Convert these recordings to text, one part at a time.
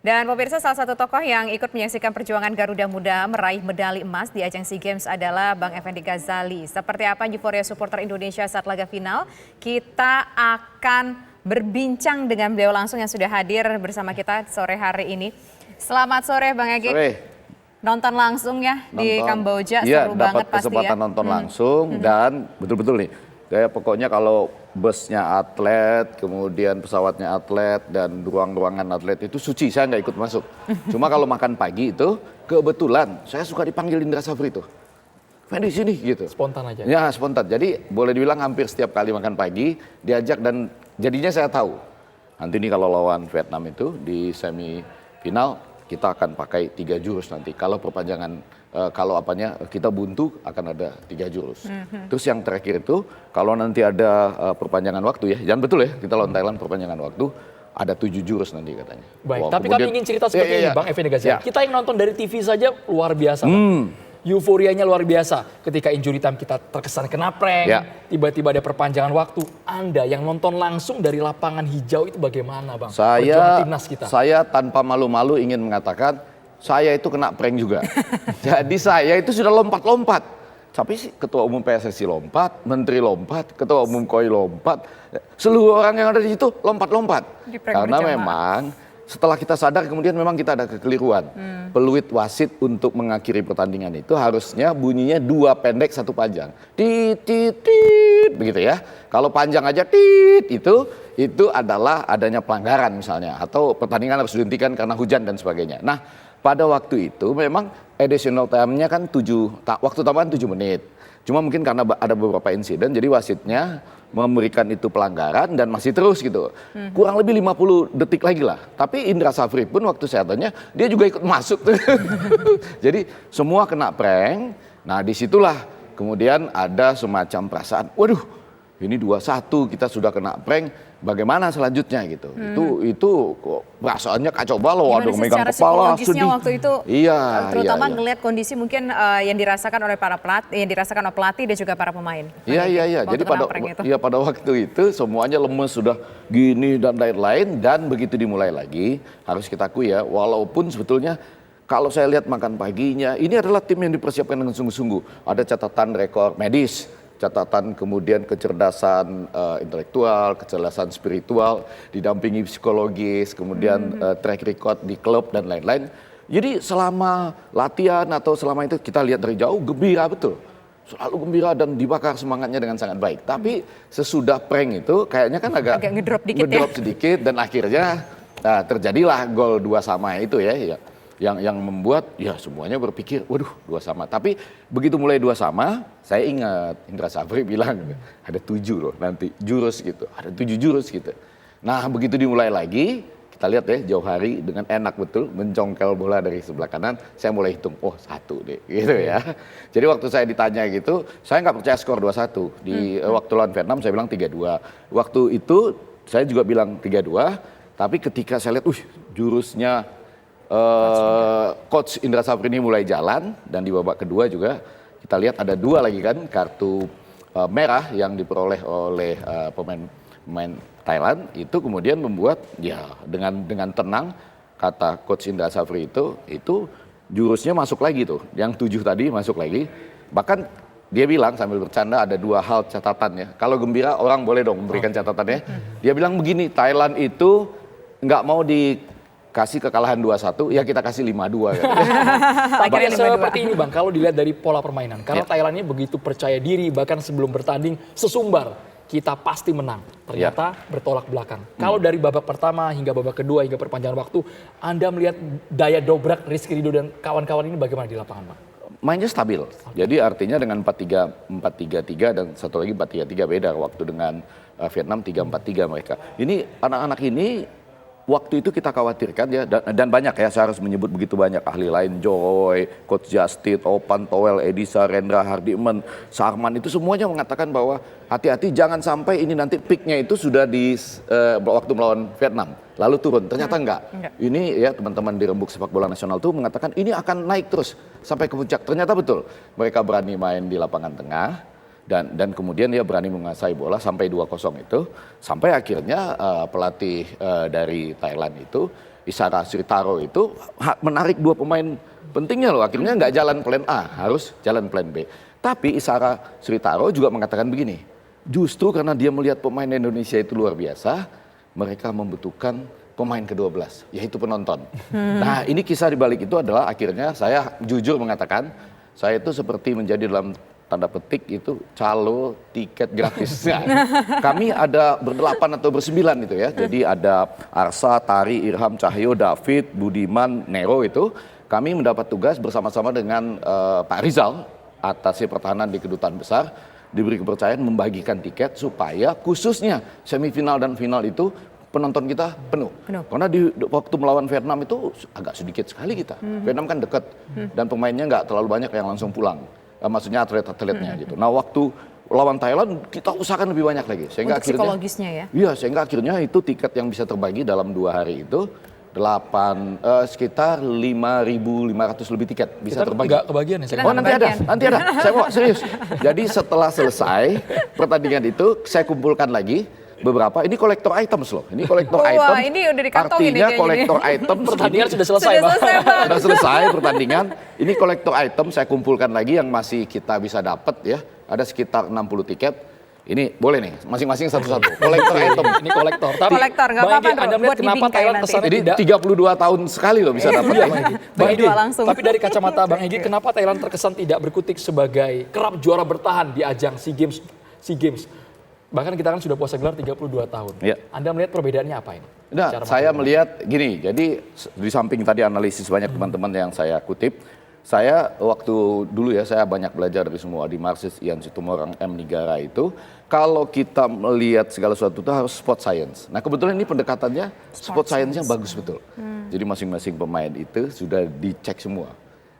Dan pemirsa, salah satu tokoh yang ikut menyaksikan perjuangan Garuda Muda meraih medali emas di ajang SEA Games adalah Bang Effendi Ghazali. Seperti apa euforia supporter Indonesia saat laga final? Kita akan berbincang dengan beliau langsung yang sudah hadir bersama kita sore hari ini. Selamat sore Bang Egi. Sore. Nonton langsung ya di Kamboja, iya, seru banget pasti ya. dapat kesempatan nonton langsung dan betul-betul nih. Kayak pokoknya kalau busnya atlet, kemudian pesawatnya atlet, dan ruang-ruangan atlet itu suci, saya nggak ikut masuk. Cuma kalau makan pagi itu, kebetulan saya suka dipanggil Indra Safri tuh. Fendi sini gitu. Spontan aja? Ya spontan, jadi boleh dibilang hampir setiap kali makan pagi diajak dan jadinya saya tahu. Nanti nih kalau lawan Vietnam itu di semifinal, kita akan pakai 3 jurus nanti. Kalau perpanjangan, kalau kita buntu akan ada 3 jurus. Terus yang terakhir itu, kalau nanti ada perpanjangan waktu ya, jangan betul ya, kita lawan Thailand perpanjangan waktu, ada 7 jurus nanti katanya. Baik, tapi kemudian, kami ingin cerita seperti ini Bang Effendi Ghazali. Kita yang nonton dari TV saja luar biasa Bang. Euforianya luar biasa ketika injury time kita terkesan kena prank, tiba-tiba ada perpanjangan waktu. Anda yang nonton langsung dari lapangan hijau itu bagaimana Bang? Saya tanpa malu-malu ingin mengatakan, saya itu kena prank juga. Jadi saya itu sudah lompat-lompat. Tapi sih ketua umum PSSI lompat, menteri lompat, ketua umum KOI lompat. Seluruh orang yang ada di situ lompat-lompat. Karena memang setelah kita sadar kemudian memang kita ada kekeliruan. Peluit wasit untuk mengakhiri pertandingan itu harusnya bunyinya 2 pendek 1 panjang. Tit, tit, tit, begitu ya. Kalau panjang aja tit itu adalah adanya pelanggaran misalnya. Atau pertandingan harus dihentikan karena hujan dan sebagainya. Nah pada waktu itu memang additional time-nya kan waktu tambahan 7 menit. Cuma mungkin karena ada beberapa insiden jadi wasitnya memberikan itu pelanggaran dan masih terus gitu. Kurang lebih 50 detik lagi lah. Tapi Indra Safri pun waktu saya tanya dia juga ikut masuk. Jadi semua kena prank. Nah disitulah kemudian ada semacam perasaan, waduh ini 2-1 kita sudah kena prank. Bagaimana selanjutnya gitu? Itu kok perasaannya kacau balau, waduh megang kepala, sedih. Waktu itu, terutama iya. ngelihat kondisi mungkin yang dirasakan oleh para pelatih, dan juga para pemain. Iya. Jadi pada waktu itu semuanya lemes sudah gini dan lain-lain dan begitu dimulai lagi harus kita akui ya, walaupun sebetulnya kalau saya lihat makan paginya ini adalah tim yang dipersiapkan dengan sungguh-sungguh. Ada catatan rekor medis, catatan kemudian kecerdasan intelektual, kecerdasan spiritual, didampingi psikologis, kemudian track record di klub dan lain-lain. Jadi selama latihan atau selama itu kita lihat dari jauh gembira betul. Selalu gembira dan dibakar semangatnya dengan sangat baik. Tapi sesudah prank itu kayaknya kan agak ngedrop sedikit dan akhirnya terjadilah gol 2-2 itu ya. Yang membuat ya semuanya berpikir waduh 2-2. Tapi begitu mulai 2-2 saya ingat Indra Safri bilang ada 7 loh nanti jurus gitu, ada 7 jurus gitu. Nah begitu dimulai lagi kita lihat ya jauh hari dengan enak betul mencongkel bola dari sebelah kanan, saya mulai hitung 1 deh gitu ya. Jadi waktu saya ditanya gitu saya nggak percaya skor 2-1 di waktu lawan Vietnam saya bilang 3-2. Waktu itu saya juga bilang 3-2 tapi ketika saya lihat jurusnya Coach Indra Safri ini mulai jalan dan di babak kedua juga kita lihat ada 2 lagi kan kartu merah yang diperoleh oleh pemain Thailand itu kemudian membuat ya dengan tenang kata Coach Indra Safri itu jurusnya masuk lagi tuh yang 7 tadi masuk lagi bahkan dia bilang sambil bercanda ada 2 hal catatan ya kalau gembira orang boleh dong memberikan catatannya dia bilang begini Thailand itu nggak mau kasih kekalahan 2-1, ya kita kasih 5-2. Seperti ini Bang, kalau dilihat dari pola permainan. Karena Thailand ini begitu percaya diri, bahkan sebelum bertanding sesumbar. Kita pasti menang. Ternyata bertolak belakang. Kalau dari babak pertama hingga babak kedua hingga perpanjangan waktu, Anda melihat daya dobrak Rizky Ridho dan kawan-kawan ini bagaimana di lapangan Bang? Mainnya stabil. Jadi artinya dengan 4-3-3 dan satu lagi 4-3-3 beda waktu dengan Vietnam 3-4-3 mereka. Ini anak-anak ini waktu itu kita khawatirkan ya dan banyak ya saya harus menyebut begitu banyak ahli lain Joy, Coach Justin, Opan, Towel, Edisa, Rendra, Hardiman, Sarman itu semuanya mengatakan bahwa hati-hati jangan sampai ini nanti peaknya itu sudah di waktu melawan Vietnam lalu turun. Ternyata enggak. Ini ya teman-teman di Rembuk Sepak Bola Nasional tuh mengatakan ini akan naik terus sampai ke puncak. Ternyata betul. Mereka berani main di lapangan tengah. Dan kemudian dia berani menguasai bola sampai 2-0 itu sampai akhirnya pelatih dari Thailand itu Isara Sritaro itu menarik 2 pemain pentingnya loh. Akhirnya nggak jalan plan A, harus jalan plan B. Tapi Isara Sritaro juga mengatakan begini, justru karena dia melihat pemain Indonesia itu luar biasa, mereka membutuhkan pemain ke-12, yaitu penonton. Nah ini kisah dibalik itu adalah akhirnya saya jujur mengatakan, saya itu seperti menjadi dalam tanda petik itu calo tiket gratis. Nah, kami ada berdelapan atau bersembilan itu ya. Jadi ada Arsa, Tari, Irham, Cahyo, David, Budiman, Nero itu. Kami mendapat tugas bersama-sama dengan Pak Rizal, atasnya pertahanan di Kedutaan Besar, diberi kepercayaan membagikan tiket supaya khususnya semifinal dan final itu penonton kita penuh. Karena waktu melawan Vietnam itu agak sedikit sekali kita. Vietnam kan dekat dan pemainnya nggak terlalu banyak yang langsung pulang. Maksudnya atlet-atletnya gitu. Nah waktu lawan Thailand kita usahakan lebih banyak lagi. Sehingga untuk psikologisnya ya? Iya, sehingga akhirnya itu tiket yang bisa terbagi dalam 2 hari itu sekitar 5.500 lebih tiket bisa terbagi. Nggak kebagian ya? Oh nanti ada, saya mau serius. Jadi setelah selesai pertandingan itu saya kumpulkan lagi beberapa, ini kolektor items loh. Ini kolektor item. Wah, ini udah dikantongin artinya kolektor item. Pertandingan sudah selesai, Bang. Sudah selesai pertandingan. Ini kolektor item saya kumpulkan lagi yang masih kita bisa dapat ya. Ada sekitar 60 tiket. Ini boleh nih, masing-masing satu-satu. Kolektor item. Ini kolektor. Tapi kolektor, nggak apa-apa, Anda melihat buat kenapa dibingkai Thailand nanti. kesannya Jadi tidak 32 tahun sekali loh bisa dapat. Iya, Bang Egy. langsung. Tapi dari kacamata Bang Egy, kenapa Thailand terkesan tidak berkutik sebagai kerap juara bertahan di ajang SEA Games? Bahkan kita kan sudah puasa gelar 32 tahun. Ya. Anda melihat perbedaannya apa ini? Nah, saya melihat gini, jadi di samping tadi analisis banyak teman-teman yang saya kutip, saya waktu dulu ya saya banyak belajar dari semua di Marxis, Ian Situmorang, M. Nigara itu, kalau kita melihat segala sesuatu itu harus sport science. Nah kebetulan ini pendekatannya sport science-nya bagus betul. Jadi masing-masing pemain itu sudah dicek semua.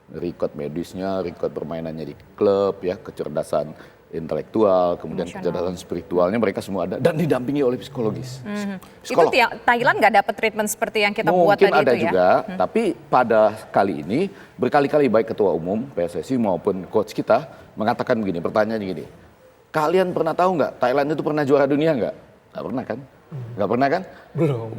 Record medisnya, record permainannya di klub, ya kecerdasan intelektual, kemudian kecerdasan spiritualnya mereka semua ada dan didampingi oleh psikologis. Itu Thailand nggak dapat treatment seperti yang kita buat tadi itu ya? Mungkin ada juga, tapi pada kali ini berkali-kali baik Ketua Umum PSSI maupun coach kita mengatakan begini, pertanyaannya gini, kalian pernah tahu nggak Thailand itu pernah juara dunia nggak? Nggak pernah kan? Nggak pernah kan?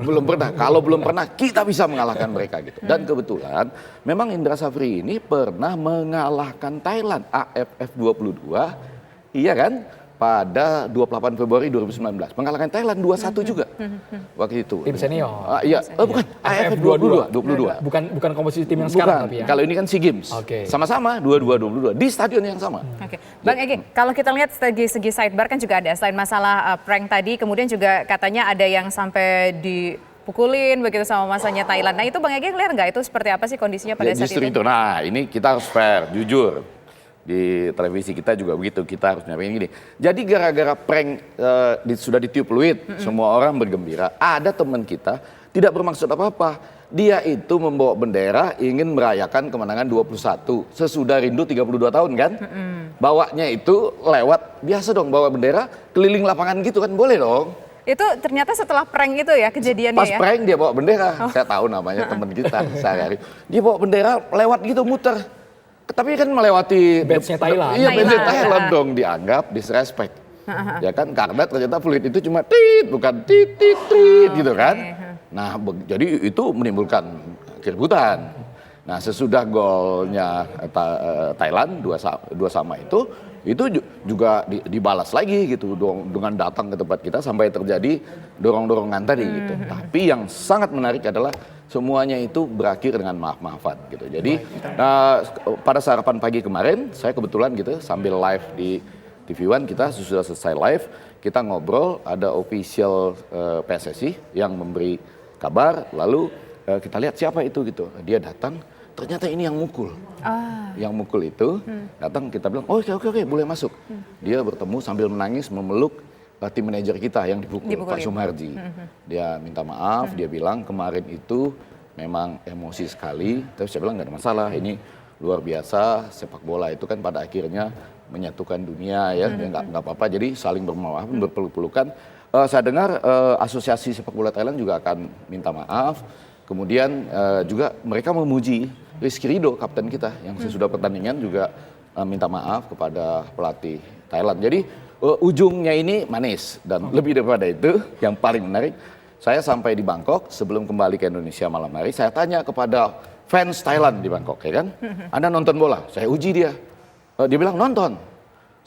Belum pernah. Kalau belum pernah, kita bisa mengalahkan mereka gitu. Dan kebetulan, memang Indra Safri ini pernah mengalahkan Thailand AFF 22. Iya kan? Pada 28 Februari 2019. Mengalahkan Thailand 2-1 juga. Waktu itu. Tim senior. Iya, bukan. AFF 22. Bukan kompetisi tim yang sekarang tapi ya. Kalau ini kan SEA Games. Sama-sama 22 di stadion yang sama. Bang Egy, kalau kita lihat segi sidebar kan juga ada selain masalah prank tadi, kemudian juga katanya ada yang sampai dipukulin begitu sama masanya Thailand. Nah itu Bang Egy lihat nggak itu seperti apa sih kondisinya pada saat Justru itu. Nah ini kita harus fair, jujur. Di televisi kita juga begitu, kita harus nyampaikan gini. Jadi gara-gara prank sudah ditiup peluit, semua orang bergembira. Ada teman kita tidak bermaksud apa-apa. Dia itu membawa bendera ingin merayakan kemenangan 21 sesudah rindu 32 tahun kan. Bawanya itu lewat, biasa dong bawa bendera keliling lapangan gitu kan, boleh dong. Itu ternyata setelah prank itu ya kejadiannya Pas ya? prank dia bawa bendera, saya tahu namanya teman kita sehari-hari. Dia bawa bendera lewat gitu muter. Tapi kan melewati badge-nya Thailand. Iya, badge-nya Thailand dong dianggap disrespect. Ya kan karena ternyata fluid itu cuma tit bukan tit gitu kan. Nah, jadi itu menimbulkan keributan. Nah, sesudah golnya Thailand 2-2 itu juga dibalas lagi gitu dengan datang ke tempat kita sampai terjadi dorong-dorongan tadi gitu. Tapi yang sangat menarik adalah semuanya itu berakhir dengan maaf-maafan gitu. Jadi pada sarapan pagi kemarin saya kebetulan gitu sambil live di TV One kita sudah selesai live, kita ngobrol, ada official PSSI yang memberi kabar, lalu kita lihat siapa itu gitu. Dia datang, ternyata ini yang mukul. Yang mukul itu datang, kita bilang, oh oke, boleh masuk. Dia bertemu sambil menangis memeluk tim manajer kita yang dipukul, Pak Sumarji. Dia minta maaf, dia bilang kemarin itu memang emosi sekali, tapi saya bilang nggak ada masalah, ini luar biasa, sepak bola itu kan pada akhirnya menyatukan dunia ya, nggak apa-apa, jadi saling bermaafan, berpeluk-pelukan. Saya dengar asosiasi sepak bola Thailand juga akan minta maaf, kemudian juga mereka memuji Rizky Ridho, kapten kita, yang sesudah pertandingan juga minta maaf kepada pelatih Thailand. Jadi ujungnya ini manis dan lebih daripada itu yang paling menarik Saya sampai di Bangkok, sebelum kembali ke Indonesia malam hari, saya tanya kepada fans Thailand di Bangkok, ya kan? Anda nonton bola? Saya uji dia. Dia bilang nonton.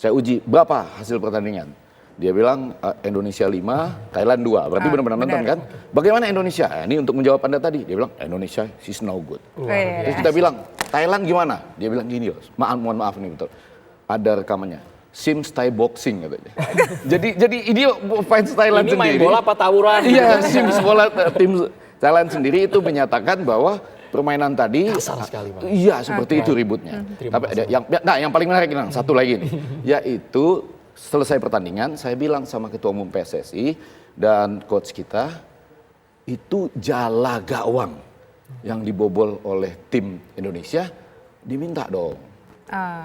Saya uji, berapa hasil pertandingan? Dia bilang Indonesia 5, Thailand 2. Berarti benar-benar nonton kan? Bagaimana Indonesia? Ini untuk menjawab Anda tadi. Dia bilang Indonesia she's no good. Terus kita bilang Thailand gimana? Dia bilang gini, mohon maaf nih betul. Ada rekamannya. Sims Thai boxing katanya. jadi ini fans Thailand ini sendiri. main bola apa tawuran? Iya, Sims bola tim Thailand sendiri itu menyatakan bahwa permainan tadi kasar sekali, Bang. Iya, seperti itu ributnya. Tapi yang paling menarik nih, satu lagi nih. Yaitu selesai pertandingan, saya bilang sama Ketua Umum PSSI dan coach kita, itu jala gawang yang dibobol oleh tim Indonesia, diminta dong.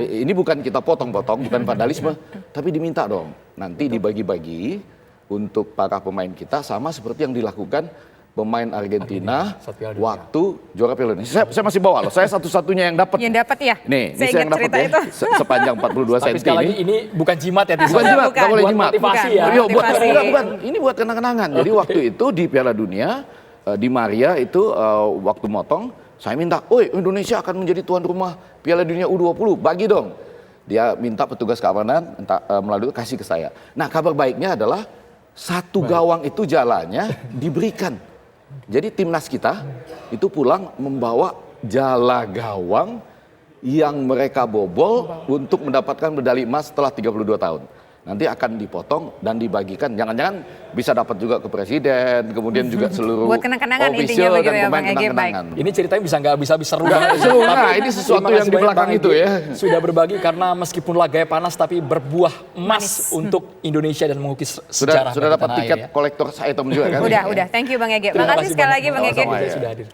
Ini bukan kita potong-potong, bukan vandalisme, tapi diminta dong. Nanti dibagi-bagi untuk para pemain kita sama seperti yang dilakukan pemain Argentina waktu juara Piala Dunia. Saya masih bawa loh, saya satu-satunya yang dapat. Yang dapat ya? Nih, saya yang ingat dapat cerita ya, itu. sepanjang 42 cm Tapi sekali lagi ini bukan jimat ya, Tisa? Bukan jimat, nggak boleh Buat jimat. motivasi Bukan. ya. Iya, Motivasi. bukan. Ini buat kenang-kenangan. Jadi waktu itu di Piala Dunia, di Maria itu waktu motong, saya minta, "Oi, Indonesia akan menjadi tuan rumah Piala Dunia U20, bagi dong." Dia minta petugas keamanan melalui kasih ke saya. Nah, kabar baiknya adalah satu gawang itu jalannya diberikan. Jadi timnas kita itu pulang membawa jala gawang yang mereka bobol untuk mendapatkan medali emas setelah 32 tahun. Nanti akan dipotong dan dibagikan. Jangan-jangan bisa dapat juga ke presiden, kemudian juga seluruh Buat kenang-kenangan intinya official begitu dan ya, pemain Bang Ege, baik. kenang-kenangan. Ini ceritanya bisa nggak bisa seru Nggak banget. seru, Tapi nah, ini sesuatu terima yang kasih di banyak, belakang Bang itu Ege. ya. Sudah berbagi karena meskipun laganya panas tapi berbuah emas Manis. untuk Indonesia dan mengukis Sudah sejarah bagi dapat tanah air tiket ya. kolektor item juga kan? Udah. Thank you Bang Ege. Terima Makasih sekali lagi Bang Ege. Sama-sama, sudah hadir.